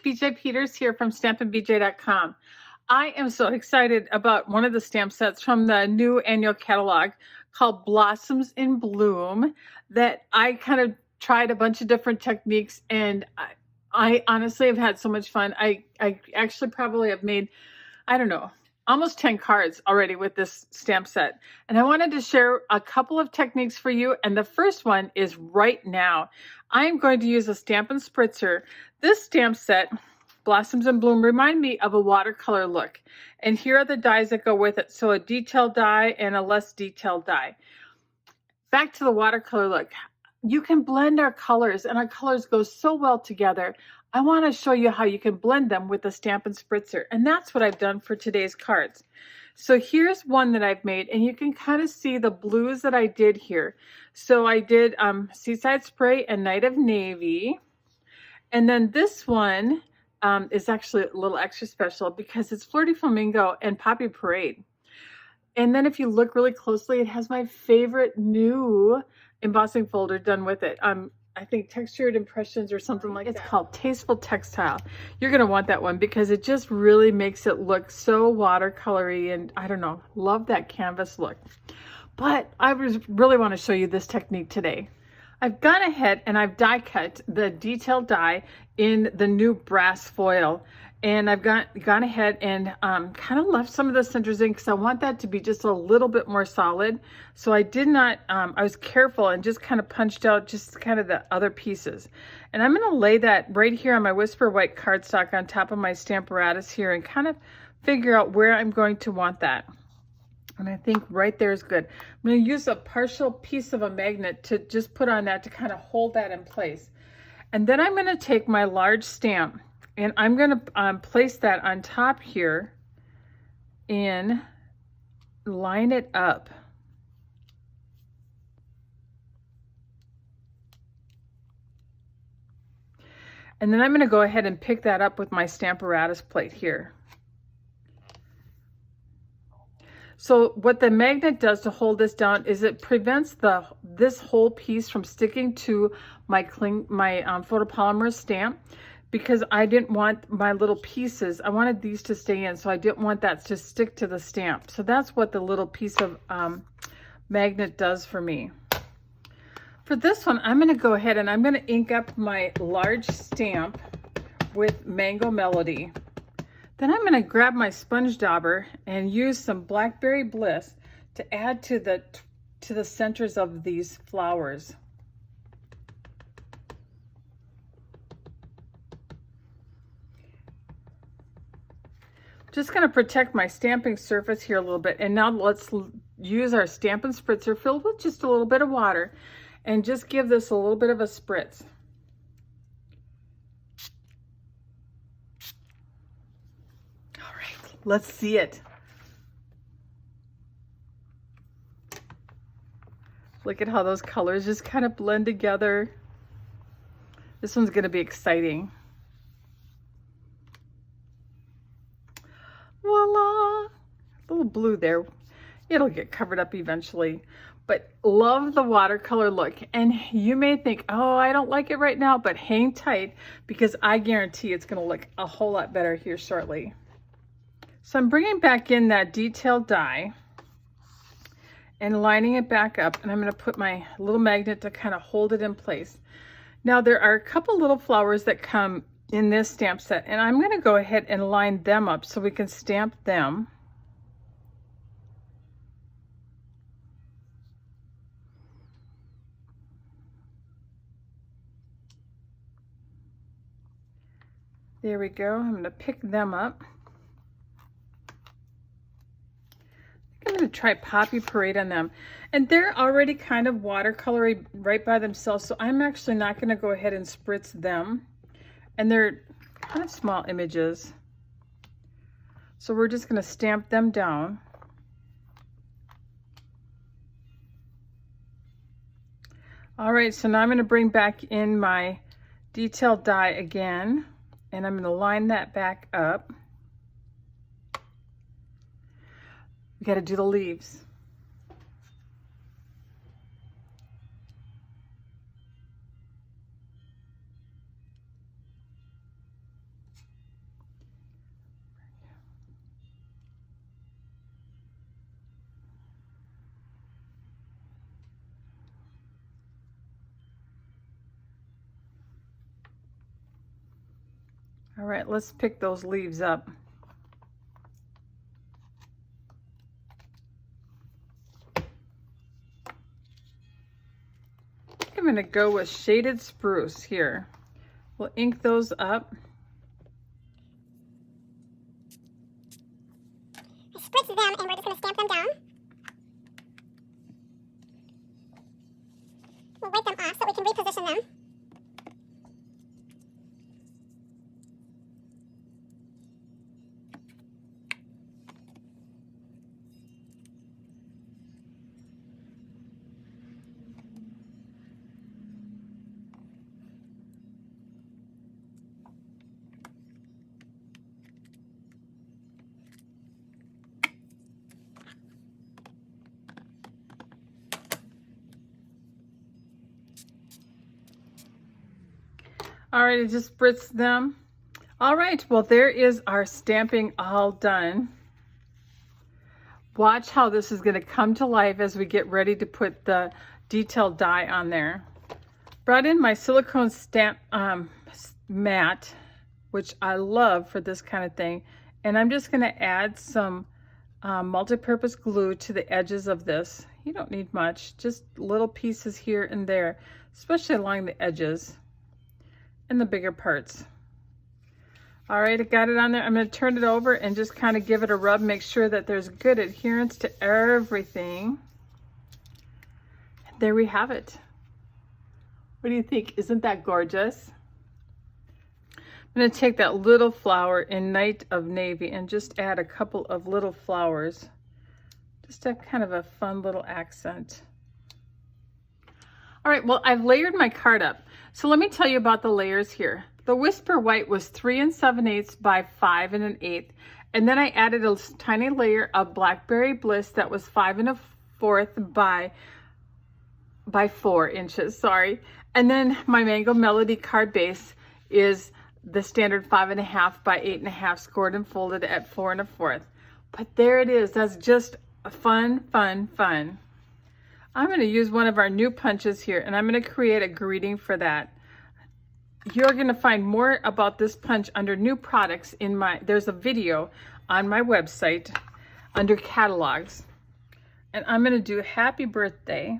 BJ Peters here from stampinbj.com. I am so excited about one of the stamp sets from the new annual catalog called Blossoms in Bloom that I kind of tried a bunch of different techniques, and I honestly have had so much fun. I actually probably have made, I don't know, almost 10 cards already with this stamp set. And I wanted to share a couple of techniques for you. And the first one is right now. I'm going to use a Stampin' Spritzer. This stamp set, Blossoms in Bloom, remind me of a watercolor look. And here are the dies that go with it. So a detailed die and a less detailed die. Back to the watercolor look. You can blend our colors, and our colors go so well together. I want to show you how you can blend them with the Stampin' Spritzer, and that's what I've done for today's cards. So here's one that I've made, and you can kind of see the blues that I did here. So I did Seaside Spray and Night of Navy, and then this one is actually a little extra special because it's Flirty Flamingo and Poppy Parade. And then if you look really closely, it has my favorite new embossing folder done with it. I think Textured Impressions or something like that. It's called Tasteful Textile. You're going to want that one because it just really makes it look so watercolory, and I don't know, love that canvas look. But I really want to show you this technique today. I've gone ahead and I've die cut the detailed die in the new brass foil. And I've gone ahead and kind of left some of the centers in because I want that to be just a little bit more solid. So I did not, I was careful and just kind of punched out just kind of the other pieces. And I'm going to lay that right here on my Whisper White cardstock on top of my Stamparatus here and kind of figure out where I'm going to want that. And I think right there is good. I'm going to use a partial piece of a magnet to just put on that to kind of hold that in place. And then I'm going to take my large stamp and I'm going to place that on top here and line it up. And then I'm going to go ahead and pick that up with my Stamparatus plate here. So what the magnet does to hold this down is it prevents this whole piece from sticking to my photopolymer stamp, because I didn't want my little pieces, I wanted these to stay in, so I didn't want that to stick to the stamp. So that's what the little piece of magnet does for me. For this one, I'm going to go ahead and I'm going to ink up my large stamp with Mango Melody. Then I'm going to grab my sponge dauber and use some Blackberry Bliss to add to the centers of these flowers. Just going to protect my stamping surface here a little bit. And now let's use our Stampin' Spritzer filled with just a little bit of water and just give this a little bit of a spritz. All right, let's see it. Look at how those colors just kind of blend together. This one's going to be exciting. Voila! A little blue there. It'll get covered up eventually. But love the watercolor look. And you may think, oh, I don't like it right now, but hang tight because I guarantee it's going to look a whole lot better here shortly. So I'm bringing back in that detailed die and lining it back up. And I'm going to put my little magnet to kind of hold it in place. Now there are a couple little flowers that come in this stamp set, and I'm going to go ahead and line them up so we can stamp them. There we go. I'm going to pick them up. I'm going to try Poppy Parade on them, and they're already kind of watercolory right by themselves, so I'm actually not going to go ahead and spritz them. And they're kind of small images. So we're just going to stamp them down. All right, so now I'm going to bring back in my detailed die again, and I'm going to line that back up. We got to do the leaves. All right, let's pick those leaves up. I'm going to go with shaded spruce here. We'll ink those up. I spritz them and we're just going to stamp them down. We'll wipe them off so we can reposition them. All right, I just spritzed them. All right, well, there is our stamping all done. Watch how this is going to come to life as we get ready to put the detailed die on there. Brought in my silicone stamp mat, which I love for this kind of thing. And I'm just going to add some multi-purpose glue to the edges of this. You don't need much, just little pieces here and there, especially along the edges and the bigger parts. All right, I got it on there. I'm going to turn it over and just kind of give it a rub, make sure that there's good adherence to everything. There we have it. What do you think? Isn't that gorgeous? I'm going to take that little flower in Night of Navy and just add a couple of little flowers. Just a kind of a fun little accent. All right, well, I've layered my card up. So let me tell you about the layers here. The Whisper White was 3 7/8 by 5 1/8. And then I added a tiny layer of Blackberry Bliss that was 5 1/4 by 4 inches, sorry. And then my Mango Melody card base is the standard 5 1/2 by 8 1/2 scored and folded at 4 1/4. But there it is. That's just fun, fun, fun. I'm going to use one of our new punches here, and I'm going to create a greeting for that. You're going to find more about this punch under new products in there's a video on my website under catalogs. And I'm going to do happy birthday.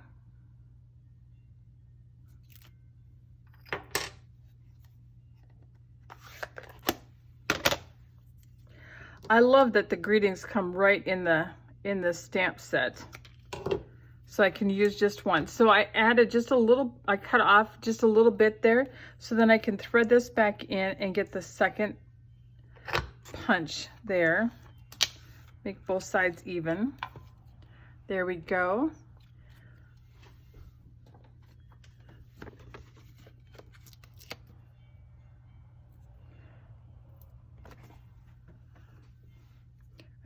I love that the greetings come right in the stamp set. So I can use just one. So I added just a little, I cut off just a little bit there, so then I can thread this back in and get the second punch there. Make both sides even. There we go.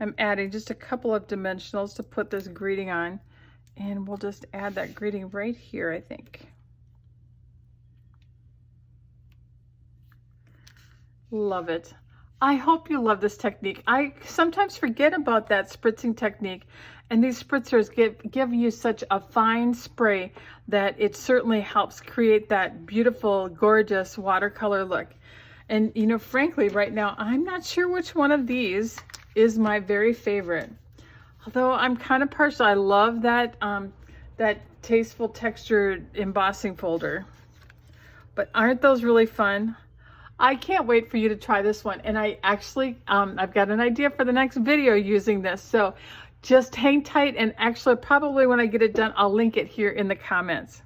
I'm adding just a couple of dimensionals to put this greeting on. And we'll just add that greeting right here, I think. Love it. I hope you love this technique. I sometimes forget about that spritzing technique, and these spritzers give you such a fine spray that it certainly helps create that beautiful, gorgeous watercolor look. And you know, frankly, right now, I'm not sure which one of these is my very favorite. Although I'm kind of partial. I love that that tasteful textured embossing folder. But aren't those really fun? I can't wait for you to try this one. And I actually, I've got an idea for the next video using this. So just hang tight, and actually probably when I get it done, I'll link it here in the comments.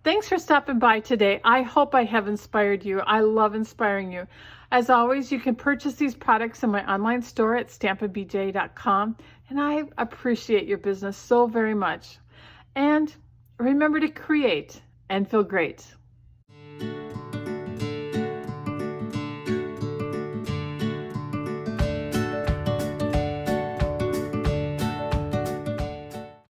Thanks for stopping by today. I hope I have inspired you. I love inspiring you. As always, you can purchase these products in my online store at stampinbj.com. And I appreciate your business so very much. And remember to create and feel great.